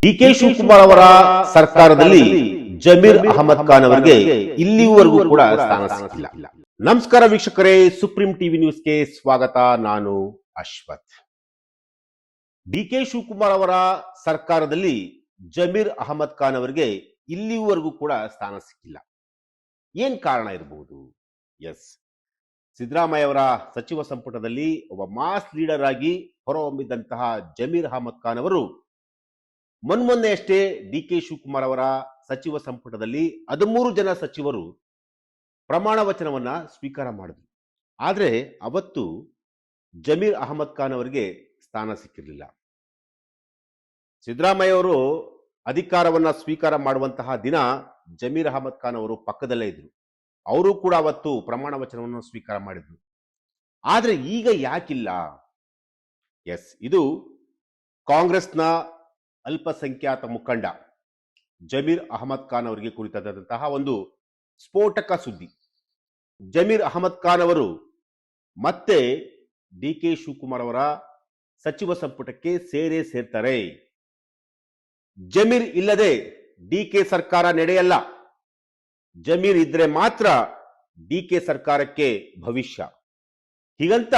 DK Shivakumar ಅವರ ಸರ್ಕಾರದಲ್ಲಿ ಜಮೀರ್ ಅಹಮದ್ ಖಾನ್ ಅವರಿಗೆ ಇಲ್ಲಿವರೆಗೂ ಕೂಡ ಸ್ಥಾನ ಸಿಕ್ಕಿಲ್ಲ. ನಮಸ್ಕಾರ ವೀಕ್ಷಕರೇ, ಸುಪ್ರೀಂ ಟಿವಿ ನ್ಯೂಸ್ಗೆ ಸ್ವಾಗತ. ನಾನು ಅಶ್ವಥ್. ಡಿಕೆ ಶಿವಕುಮಾರ್ ಅವರ ಸರ್ಕಾರದಲ್ಲಿ ಜಮೀರ್ ಅಹಮದ್ ಖಾನ್ ಅವರಿಗೆ ಇಲ್ಲಿವರೆಗೂ ಕೂಡ ಸ್ಥಾನ ಸಿಕ್ಕಿಲ್ಲ. ಏನ್ ಕಾರಣ ಇರಬಹುದು? ಎಸ್, ಸಿದ್ದರಾಮಯ್ಯ ಅವರ ಸಚಿವ ಸಂಪುಟದಲ್ಲಿ ಒಬ್ಬ ಮಾಸ್ ಲೀಡರ್ ಆಗಿ ಹೊರಹೊಮ್ಮಿದ್ದಂತಹ ಜಮೀರ್ ಅಹಮದ್ ಖಾನ್ ಅವರು ಮೊನ್ನೆ ಅಷ್ಟೇ ಡಿಕೆ ಶಿವಕುಮಾರ್ ಅವರ ಸಚಿವ ಸಂಪುಟದಲ್ಲಿ 13 ಜನ ಸಚಿವರು ಪ್ರಮಾಣ ವಚನವನ್ನ ಸ್ವೀಕಾರ ಮಾಡಿದ್ರು. ಆದ್ರೆ ಅವತ್ತು ಜಮೀರ್ ಅಹಮದ್ ಖಾನ್ ಅವರಿಗೆ ಸ್ಥಾನ ಸಿಕ್ಕಿರಲಿಲ್ಲ. ಸಿದ್ದರಾಮಯ್ಯ ಅವರು ಅಧಿಕಾರವನ್ನ ಸ್ವೀಕಾರ ಮಾಡುವಂತಹ ದಿನ ಜಮೀರ್ ಅಹಮದ್ ಖಾನ್ ಅವರು ಪಕ್ಕದಲ್ಲೇ ಇದ್ರು. ಅವರು ಕೂಡ ಅವತ್ತು ಪ್ರಮಾಣ ವಚನವನ್ನು ಸ್ವೀಕಾರ ಮಾಡಿದ್ರು. ಆದ್ರೆ ಈಗ ಯಾಕಿಲ್ಲ? ಎಸ್, ಇದು ಕಾಂಗ್ರೆಸ್ನ ಅಲ್ಪಸಂಖ್ಯಾತ ಮುಖಂಡ ಜಮೀರ್ ಅಹಮದ್ ಖಾನ್ ಅವರಿಗೆ ಕುರಿತಾದಂತಹ ಒಂದು ಸ್ಫೋಟಕ ಸುದ್ದಿ. ಜಮೀರ್ ಅಹಮದ್ ಖಾನ್ ಅವರು ಮತ್ತೆ ಡಿಕೆ ಶಿವಕುಮಾರ್ ಅವರ ಸಚಿವ ಸಂಪುಟಕ್ಕೆ ಸೇರ್ತಾರೆ. ಜಮೀರ್ ಇಲ್ಲದೆ ಡಿಕೆ ಸರ್ಕಾರ ನಡೆಯಲ್ಲ. ಜಮೀರ್ ಇದ್ರೆ ಮಾತ್ರ ಡಿಕೆ ಸರ್ಕಾರಕ್ಕೆ ಭವಿಷ್ಯ. ಹೀಗಂತ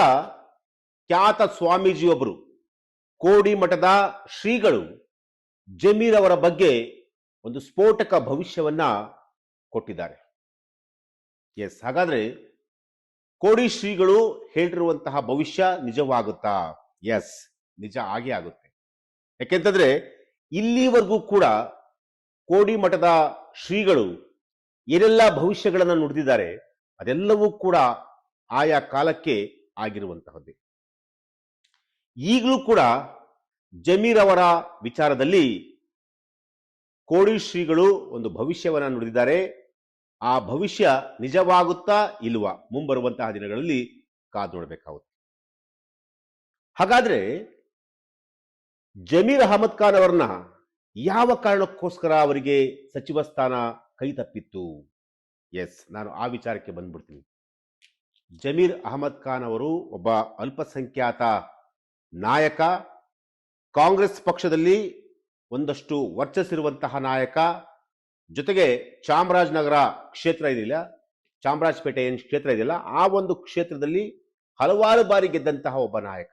ಖ್ಯಾತ ಸ್ವಾಮೀಜಿಯೊಬ್ಬರು, ಕೋಡಿ ಮಠದ ಶ್ರೀಗಳು ಜಮೀರ್ ಅವರ ಬಗ್ಗೆ ಒಂದು ಸ್ಫೋಟಕ ಭವಿಷ್ಯವನ್ನ ಕೊಟ್ಟಿದ್ದಾರೆ. ಎಸ್, ಹಾಗಾದ್ರೆ ಕೋಡಿ ಶ್ರೀಗಳು ಹೇಳಿರುವಂತಹ ಭವಿಷ್ಯ ನಿಜವಾಗುತ್ತಾ? ಎಸ್, ನಿಜ ಆಗೇ ಆಗುತ್ತೆ. ಯಾಕೆಂತಂದ್ರೆ ಇಲ್ಲಿವರೆಗೂ ಕೂಡ ಕೋಡಿ ಮಠದ ಶ್ರೀಗಳು ಏನೆಲ್ಲ ಭವಿಷ್ಯಗಳನ್ನು ನುಡಿದಿದ್ದಾರೆ ಅದೆಲ್ಲವೂ ಕೂಡ ಆಯಾ ಕಾಲಕ್ಕೆ ಆಗಿರುವಂತಹದ್ದೇ. ಈಗಲೂ ಕೂಡ ಜಮೀರ್ ಅವರ ವಿಚಾರದಲ್ಲಿ ಕೋಡಿ ಶ್ರೀಗಳು ಒಂದು ಭವಿಷ್ಯವನ್ನ ನುಡಿದಿದ್ದಾರೆ. ಆ ಭವಿಷ್ಯ ನಿಜವಾಗುತ್ತಾ ಇಲ್ವಾ? ಮುಂಬರುವಂತಹ ದಿನಗಳಲ್ಲಿ ಕಾದು ನೋಡಬೇಕಾಗುತ್ತೆ. ಹಾಗಾದ್ರೆ ಜಮೀರ್ ಅಹಮದ್ ಖಾನ್ ಅವರನ್ನ ಯಾವ ಕಾರಣಕ್ಕೋಸ್ಕರ ಅವರಿಗೆ ಸಚಿವ ಸ್ಥಾನ ಕೈ ತಪ್ಪಿತ್ತು? ಎಸ್, ನಾನು ಆ ವಿಚಾರಕ್ಕೆ ಬಂದ್ಬಿಡ್ತೀನಿ. ಜಮೀರ್ ಅಹಮದ್ ಖಾನ್ ಅವರು ಒಬ್ಬ ಅಲ್ಪಸಂಖ್ಯಾತ ನಾಯಕ, ಕಾಂಗ್ರೆಸ್ ಪಕ್ಷದಲ್ಲಿ ಒಂದಷ್ಟು ವರ್ಚಸ್ಸಿರುವಂತಹ ನಾಯಕ, ಜೊತೆಗೆ ಚಾಮರಾಜನಗರ ಕ್ಷೇತ್ರ ಇದೆಯಲ್ಲ, ಚಾಮರಾಜಪೇಟೆ ಏನು ಕ್ಷೇತ್ರ ಇದೆಯಲ್ಲ, ಆ ಒಂದು ಕ್ಷೇತ್ರದಲ್ಲಿ ಹಲವಾರು ಬಾರಿ ಗೆದ್ದಂತಹ ಒಬ್ಬ ನಾಯಕ.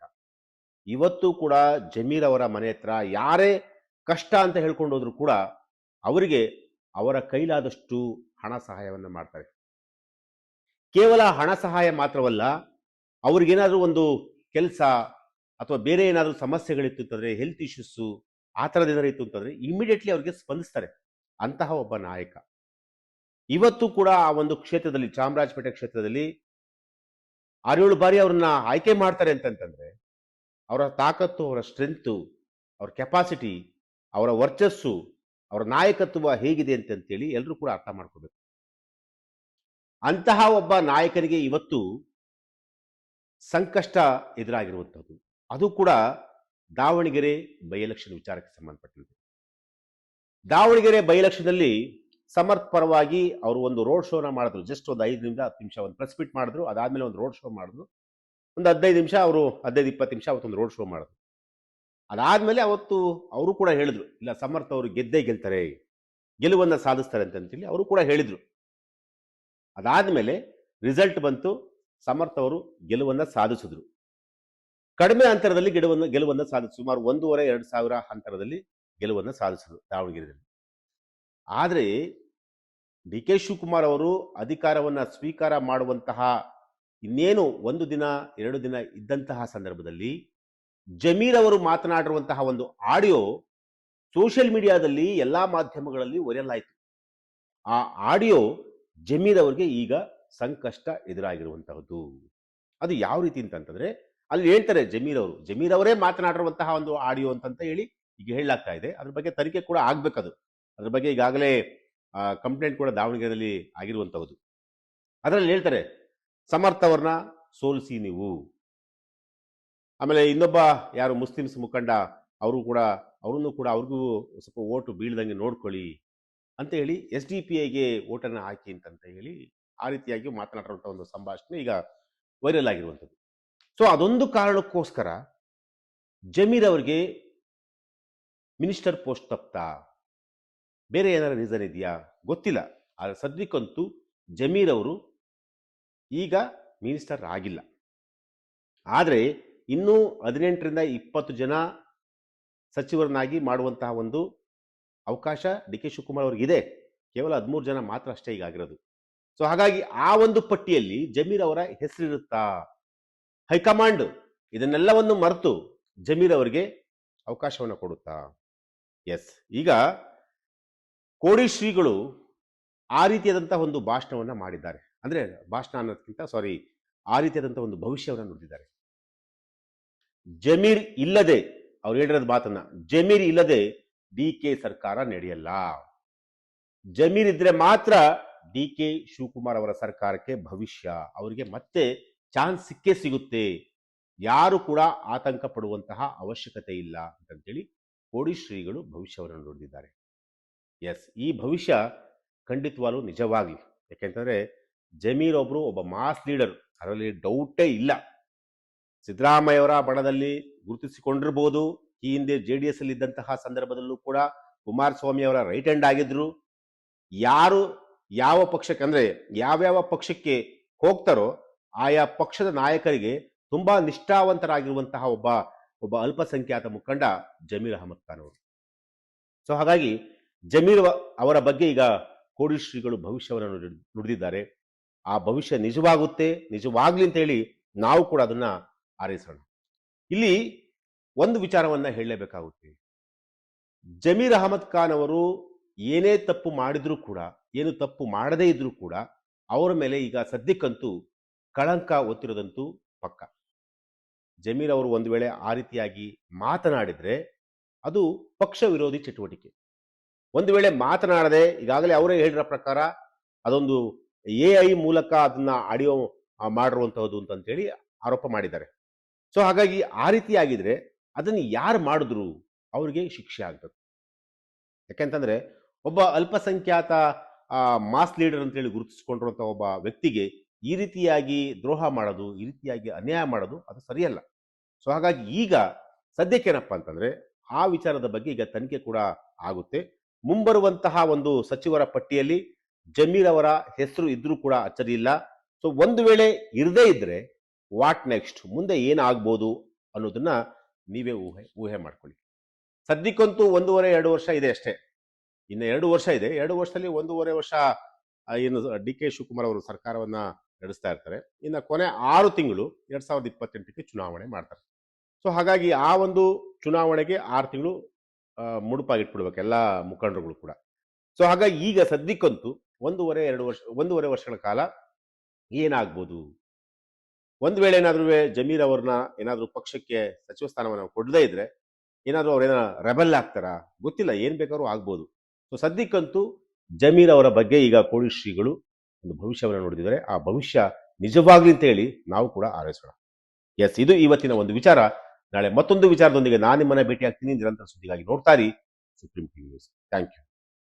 ಇವತ್ತು ಕೂಡ ಜಮೀರ್ ಅವರ ಮನೆ ಹತ್ರ ಯಾರೇ ಕಷ್ಟ ಅಂತ ಹೇಳ್ಕೊಂಡು ಹೋದ್ರು ಕೂಡ ಅವರಿಗೆ ಅವರ ಕೈಲಾದಷ್ಟು ಹಣ ಸಹಾಯವನ್ನ ಮಾಡ್ತಾರೆ. ಕೇವಲ ಹಣ ಸಹಾಯ ಮಾತ್ರವಲ್ಲ, ಅವ್ರಿಗೇನಾದ್ರೂ ಒಂದು ಕೆಲಸ ಅಥವಾ ಬೇರೆ ಏನಾದರೂ ಸಮಸ್ಯೆಗಳಿತ್ತು ಅಂತಂದ್ರೆ, ಹೆಲ್ತ್ ಇಶ್ಯೂಸು ಆ ಥರದ್ದು ಇತ್ತು ಅಂತಂದ್ರೆ ಇಮಿಡಿಯೇಟ್ಲಿ ಅವ್ರಿಗೆ ಸ್ಪಂದಿಸ್ತಾರೆ. ಅಂತಹ ಒಬ್ಬ ನಾಯಕ ಇವತ್ತು ಕೂಡ ಆ ಒಂದು ಕ್ಷೇತ್ರದಲ್ಲಿ, ಚಾಮರಾಜಪೇಟೆ ಕ್ಷೇತ್ರದಲ್ಲಿ 6-7 ಬಾರಿ ಅವ್ರನ್ನ ಆಯ್ಕೆ ಮಾಡ್ತಾರೆ ಅಂತಂತಂದ್ರೆ ಅವರ ತಾಕತ್ತು, ಅವರ ಸ್ಟ್ರೆಂತು, ಅವ್ರ ಕೆಪಾಸಿಟಿ, ಅವರ ವರ್ಚಸ್ಸು, ಅವರ ನಾಯಕತ್ವ ಹೇಗಿದೆ ಅಂತೇಳಿ ಎಲ್ಲರೂ ಕೂಡ ಅರ್ಥ ಮಾಡ್ಕೋಬೇಕು. ಅಂತಹ ಒಬ್ಬ ನಾಯಕನಿಗೆ ಇವತ್ತು ಸಂಕಷ್ಟ ಎದುರಾಗಿರುವಂಥದ್ದು. ಅದು ಕೂಡ ದಾವಣಗೆರೆ ಬೈ ಎಲೆಕ್ಷನ್ ವಿಚಾರಕ್ಕೆ ಸಂಬಂಧಪಟ್ಟಂತೆ. ದಾವಣಗೆರೆ ಬೈ ಎಲೆಕ್ಷನ್ನಲ್ಲಿ ಸಮರ್ಥ್ ಪರವಾಗಿ ಅವರು ಒಂದು ರೋಡ್ ಶೋನ ಮಾಡಿದ್ರು. ಜಸ್ಟ್ ಒಂದು 5 ನಿಮಿಷ 10 ನಿಮಿಷ ಒಂದು ಪ್ರೆಸ್ ಮೀಟ್ ಮಾಡಿದ್ರು. ಅದಾದ್ಮೇಲೆ ಒಂದು ರೋಡ್ ಶೋ ಮಾಡಿದ್ರು. ಒಂದು 15 ನಿಮಿಷ ಅವರು 15-20 ನಿಮಿಷ ಅವತ್ತೊಂದು ರೋಡ್ ಶೋ ಮಾಡಿದ್ರು. ಅದಾದ್ಮೇಲೆ ಅವತ್ತು ಅವರು ಕೂಡ ಹೇಳಿದ್ರು, ಇಲ್ಲ ಸಮರ್ಥ್ ಅವರು ಗೆದ್ದೇ ಗೆಲ್ತಾರೆ, ಗೆಲುವನ್ನ ಸಾಧಿಸ್ತಾರೆ ಅಂತೇಳಿ ಅವರು ಕೂಡ ಹೇಳಿದ್ರು. ಅದಾದ್ಮೇಲೆ ರಿಸಲ್ಟ್ ಬಂತು, ಸಮರ್ಥ್ ಅವರು ಗೆಲುವನ್ನ ಸಾಧಿಸಿದ್ರು. ಕಡಿಮೆ ಅಂತರದಲ್ಲಿ ಗೆಲುವನ್ನ ಸಾಧಿಸಿದ್ರು. ಸುಮಾರು 1,500-2,000 ಅಂತರದಲ್ಲಿ ಗೆಲುವನ್ನ ಸಾಧಿಸಿದ್ರು ದಾವಣಗೆರೆಯಲ್ಲಿ. ಆದರೆ ಡಿ ಕೆ ಶಿವಕುಮಾರ್ ಅವರು ಅಧಿಕಾರವನ್ನ ಸ್ವೀಕಾರ ಮಾಡುವಂತಹ ಇನ್ನೇನು 1 ದಿನ 2 ದಿನ ಇದ್ದಂತಹ ಸಂದರ್ಭದಲ್ಲಿ ಜಮೀರ್ ಅವರು ಮಾತನಾಡಿರುವಂತಹ ಒಂದು ಆಡಿಯೋ ಸೋಷಿಯಲ್ ಮೀಡಿಯಾದಲ್ಲಿ ಎಲ್ಲಾ ಮಾಧ್ಯಮಗಳಲ್ಲಿ ವೈರಲ್ ಆಯಿತು. ಆ ಆಡಿಯೋ ಜಮೀರ್ ಅವರಿಗೆ ಈಗ ಸಂಕಷ್ಟ ಎದುರಾಗಿರುವಂತಹದ್ದು. ಅದು ಯಾವ ರೀತಿ ಅಂತಂತಂದ್ರೆ, ಅಲ್ಲಿ ಹೇಳ್ತಾರೆ ಜಮೀರ್ ಅವರೇ ಮಾತನಾಡಿರುವಂತಹ ಒಂದು ಆಡಿಯೋ ಅಂತಂತ ಹೇಳಿ ಈಗ ಹೇಳಲಾಗ್ತಾ ಇದೆ. ಅದ್ರ ಬಗ್ಗೆ ತನಿಖೆ ಕೂಡ ಆಗ್ಬೇಕದು. ಅದ್ರ ಬಗ್ಗೆ ಈಗಾಗಲೇ ಕಂಪ್ಲೇಂಟ್ ಕೂಡ ದಾವಣಗೆರೆಯಲ್ಲಿ ಆಗಿರುವಂತಹದ್ದು. ಅದರಲ್ಲಿ ಹೇಳ್ತಾರೆ, ಸಮರ್ಥ್ ಅವ್ರನ್ನ ಸೋಲಿಸಿ ನೀವು. ಆಮೇಲೆ ಇನ್ನೊಬ್ಬ ಯಾರು ಮುಸ್ಲಿಮ್ಸ್ ಮುಖಂಡ ಅವ್ರಿಗೂ ಕೂಡ ಅವ್ರಿಗೂ ಸ್ವಲ್ಪ ಓಟು ಬೀಳ್ದಂಗೆ ನೋಡ್ಕೊಳ್ಳಿ ಅಂತ ಹೇಳಿ SDPIಗೆ ಓಟನ್ನ ಹಾಕಿ ಅಂತಂತ ಹೇಳಿ ಆ ರೀತಿಯಾಗಿ ಮಾತನಾಡಿರುವಂಥ ಒಂದು ಸಂಭಾಷಣೆ ಈಗ ವೈರಲ್ ಆಗಿರುವಂಥದ್ದು. ಸೊ ಅದೊಂದು ಕಾರಣಕ್ಕೋಸ್ಕರ ಜಮೀರ್ ಅವರಿಗೆ ಮಿನಿಸ್ಟರ್ ಪೋಸ್ಟ್ ತಪ್ತಾ, ಬೇರೆ ಏನಾರ ರೀಸನ್ ಇದೆಯಾ ಗೊತ್ತಿಲ್ಲ. ಆದರೆ ಸದ್ಯಕ್ಕಂತೂ ಜಮೀರ್ ಅವರು ಈಗ ಮಿನಿಸ್ಟರ್ ಆಗಿಲ್ಲ. ಆದರೆ ಇನ್ನೂ 18ರಿಂದ 20 ಜನ ಸಚಿವರನ್ನಾಗಿ ಮಾಡುವಂತಹ ಒಂದು ಅವಕಾಶ ಡಿ ಕೆ ಶಿವಕುಮಾರ್ ಅವ್ರಿಗಿದೆ. ಕೇವಲ 13 ಜನ ಮಾತ್ರ ಅಷ್ಟೇ ಈಗ ಆಗಿರೋದು. ಸೊ ಹಾಗಾಗಿ ಆ ಒಂದು ಪಟ್ಟಿಯಲ್ಲಿ ಜಮೀರ್ ಅವರ ಹೆಸರಿರುತ್ತಾ? ಹೈಕಮಾಂಡ್ ಇದನ್ನೆಲ್ಲವನ್ನು ಮರೆತು ಜಮೀರ್ ಅವರಿಗೆ ಅವಕಾಶವನ್ನು ಕೊಡುತ್ತಾ? ಎಸ್, ಈಗ ಕೋಡಿ ಶ್ರೀಗಳು ಆ ರೀತಿಯಾದಂತಹ ಒಂದು ಭಾಷಣವನ್ನ ಮಾಡಿದ್ದಾರೆ. ಅಂದ್ರೆ ಭಾಷಣ ಅನ್ನೋದಕ್ಕಿಂತ ಆ ರೀತಿಯಾದಂತಹ ಒಂದು ಭವಿಷ್ಯವನ್ನು ನುಡಿದಿದ್ದಾರೆ. ಜಮೀರ್ ಇಲ್ಲದೆ, ಅವ್ರು ಹೇಳಿರೋದು ಮಾತನ್ನ, ಜಮೀರ್ ಇಲ್ಲದೆ ಡಿ ಕೆ ಸರ್ಕಾರ ನಡೆಯಲ್ಲ. ಜಮೀರ್ ಇದ್ರೆ ಮಾತ್ರ ಡಿ ಕೆ ಶಿವಕುಮಾರ್ ಅವರ ಸರ್ಕಾರಕ್ಕೆ ಭವಿಷ್ಯ, ಅವರಿಗೆ ಮತ್ತೆ ಚಾನ್ಸ್ ಸಿಕ್ಕೇ ಸಿಗುತ್ತೆ. ಯಾರು ಕೂಡ ಆತಂಕ ಪಡುವಂತಹ ಅವಶ್ಯಕತೆ ಇಲ್ಲ ಅಂತಂತೇಳಿ ಕೋಡಿ ಶ್ರೀಗಳು ಭವಿಷ್ಯವನ್ನು ನುಡಿದಿದ್ದಾರೆ. ಎಸ್, ಈ ಭವಿಷ್ಯ ಖಂಡಿತವಾಗ್ಲೂ ನಿಜವಾಗ್ಲಿ. ಯಾಕೆಂತಂದ್ರೆ ಜಮೀರ್ ಒಬ್ಬ ಮಾಸ್ ಲೀಡರ್, ಅದರಲ್ಲಿ ಡೌಟೇ ಇಲ್ಲ. ಸಿದ್ದರಾಮಯ್ಯವರ ಬಣದಲ್ಲಿ ಗುರುತಿಸಿಕೊಂಡಿರ್ಬೋದು. ಈ ಹಿಂದೆ JDS ಅಲ್ಲಿ ಇದ್ದಂತಹ ಸಂದರ್ಭದಲ್ಲೂ ಕೂಡ ಕುಮಾರಸ್ವಾಮಿ ಅವರ ರೈಟ್ ಹ್ಯಾಂಡ್ ಆಗಿದ್ರು. ಯಾರು ಯಾವ ಪಕ್ಷಕ್ಕೆ, ಅಂದ್ರೆ ಯಾವ್ಯಾವ ಪಕ್ಷಕ್ಕೆ ಹೋಗ್ತಾರೋ ಆಯಾ ಪಕ್ಷದ ನಾಯಕರಿಗೆ ತುಂಬಾ ನಿಷ್ಠಾವಂತರಾಗಿರುವಂತಹ ಒಬ್ಬ ಅಲ್ಪಸಂಖ್ಯಾತ ಮುಖಂಡ ಜಮೀರ್ ಅಹಮದ್ ಖಾನ್ ಅವರು. ಸೊ ಹಾಗಾಗಿ ಜಮೀರ್ ಅವರ ಬಗ್ಗೆ ಈಗ ಕೋಡಿ ಶ್ರೀಗಳು ಭವಿಷ್ಯವನ್ನು ನುಡಿದಿದ್ದಾರೆ. ಆ ಭವಿಷ್ಯ ನಿಜವಾಗ್ಲಿ ಅಂತ ಹೇಳಿ ನಾವು ಕೂಡ ಅದನ್ನ ಹಾರೈಸೋಣ. ಇಲ್ಲಿ ಒಂದು ವಿಚಾರವನ್ನ ಹೇಳಲೇಬೇಕಾಗುತ್ತೆ. ಜಮೀರ್ ಅಹಮದ್ ಖಾನ್ ಅವರು ಏನೇ ತಪ್ಪು ಮಾಡಿದ್ರೂ ಕೂಡ, ಏನು ತಪ್ಪು ಮಾಡದೇ ಇದ್ರೂ ಕೂಡ ಅವರ ಮೇಲೆ ಈಗ ಸದ್ಯಕ್ಕಂತೂ ಕಳಂಕ ಒತ್ತಿರೋದಂತೂ ಪಕ್ಕ. ಜಮೀರ್ ಅವರು ಒಂದು ವೇಳೆ ಆ ರೀತಿಯಾಗಿ ಮಾತನಾಡಿದ್ರೆ ಅದು ಪಕ್ಷ ವಿರೋಧಿ ಚಟುವಟಿಕೆ. ಒಂದು ವೇಳೆ ಮಾತನಾಡದೆ, ಈಗಾಗಲೇ ಅವರೇ ಹೇಳಿರೋ ಪ್ರಕಾರ ಅದೊಂದು AI ಮೂಲಕ ಅದನ್ನ ಆಡಿಯೋ ಮಾಡಿರುವಂತಹದ್ದು ಅಂತೇಳಿ ಆರೋಪ ಮಾಡಿದ್ದಾರೆ. ಸೊ ಹಾಗಾಗಿ ಆ ರೀತಿಯಾಗಿದ್ರೆ ಅದನ್ನು ಯಾರು ಮಾಡಿದ್ರು ಅವ್ರಿಗೆ ಶಿಕ್ಷೆ ಆಗ್ಬೇಕು. ಯಾಕೆಂತಂದ್ರೆ ಒಬ್ಬ ಅಲ್ಪಸಂಖ್ಯಾತ ಮಾಸ್ ಲೀಡರ್ ಅಂತೇಳಿ ಗುರುತಿಸಿಕೊಂಡಿರುವಂತಹ ಒಬ್ಬ ವ್ಯಕ್ತಿಗೆ ಈ ರೀತಿಯಾಗಿ ದ್ರೋಹ ಮಾಡೋದು, ಈ ರೀತಿಯಾಗಿ ಅನ್ಯಾಯ ಮಾಡೋದು ಅದು ಸರಿಯಲ್ಲ. ಸೊ ಹಾಗಾಗಿ ಈಗ ಸದ್ಯಕ್ಕೇನಪ್ಪ ಅಂತಂದ್ರೆ ಆ ವಿಚಾರದ ಬಗ್ಗೆ ಈಗ ತನಿಖೆ ಕೂಡ ಆಗುತ್ತೆ. ಮುಂಬರುವಂತಹ ಒಂದು ಸಚಿವರ ಪಟ್ಟಿಯಲ್ಲಿ ಜಮೀರ್ ಅವರ ಹೆಸರು ಇದ್ರೂ ಕೂಡ ಅಚ್ಚರಿ ಇಲ್ಲ. ಸೊ ಒಂದು ವೇಳೆ ಇರದೇ ಇದ್ರೆ ವಾಟ್ ನೆಕ್ಸ್ಟ್, ಮುಂದೆ ಏನಾಗ್ಬೋದು ಅನ್ನೋದನ್ನ ನೀವೇ ಊಹೆ ಮಾಡ್ಕೊಳ್ಳಿ. ಸದ್ಯಕ್ಕಂತೂ 1.5-2 ವರ್ಷ ಇದೆ ಅಷ್ಟೇ. ಇನ್ನು 2 ವರ್ಷ ಇದೆ. 2 ವರ್ಷದಲ್ಲಿ 1.5 ವರ್ಷ ಏನು ಡಿ ಕೆ ಶಿವಕುಮಾರ್ ಅವರು ಸರ್ಕಾರವನ್ನ ನಡೆಸ್ತಾ ಇರ್ತಾರೆ. ಇನ್ನು ಕೊನೆ 6 ತಿಂಗಳು 2028ಕ್ಕೆ ಚುನಾವಣೆ ಮಾಡ್ತಾರೆ. ಸೊ ಹಾಗಾಗಿ ಆ ಒಂದು ಚುನಾವಣೆಗೆ 6 ತಿಂಗಳು ಮುಡುಪಾಗಿಟ್ಬಿಡ್ಬೇಕು ಎಲ್ಲ ಮುಖಂಡರುಗಳು ಕೂಡ. ಸೊ ಹಾಗಾಗಿ ಈಗ ಸದ್ಯಕ್ಕಂತೂ 1.5 ವರ್ಷಗಳ ಕಾಲ ಏನಾಗ್ಬೋದು, ಒಂದು ವೇಳೆ ಏನಾದ್ರೂ ಜಮೀರ್ ಅವ್ರನ್ನ ಏನಾದ್ರೂ ಪಕ್ಷಕ್ಕೆ ಸಚಿವ ಸ್ಥಾನವನ್ನು ಕೊಡದೇ ಇದ್ರೆ ಏನಾದ್ರೂ ಅವ್ರೇನ ರೆಬಲ್ ಆಗ್ತಾರಾ ಗೊತ್ತಿಲ್ಲ, ಏನ್ ಬೇಕಾದ್ರೂ ಆಗ್ಬೋದು. ಸೊ ಸದ್ಯಕ್ಕಂತೂ ಜಮೀರ್ ಅವರ ಬಗ್ಗೆ ಈಗ ಕೋಡಿ ಶ್ರೀಗಳು ಒಂದು ಭವಿಷ್ಯವನ್ನು ನೋಡಿದರೆ ಆ ಭವಿಷ್ಯ ನಿಜವಾಗ್ಲಿ ಅಂತ ಹೇಳಿ ನಾವು ಕೂಡ ಹಾರೈಸೋಣ. ಎಸ್, ಇದು ಇವತ್ತಿನ ಒಂದು ವಿಚಾರ. ನಾಳೆ ಮತ್ತೊಂದು ವಿಚಾರದೊಂದಿಗೆ ನಾನು ನಿಮ್ಮನ್ನ ಭೇಟಿ ಆಗ್ತೀನಿ. ನಿರಂತರ ಸುದ್ದಿಗಾಗಿ ನೋಡ್ತಾ ಇರಿ supreme TV news. Thank you.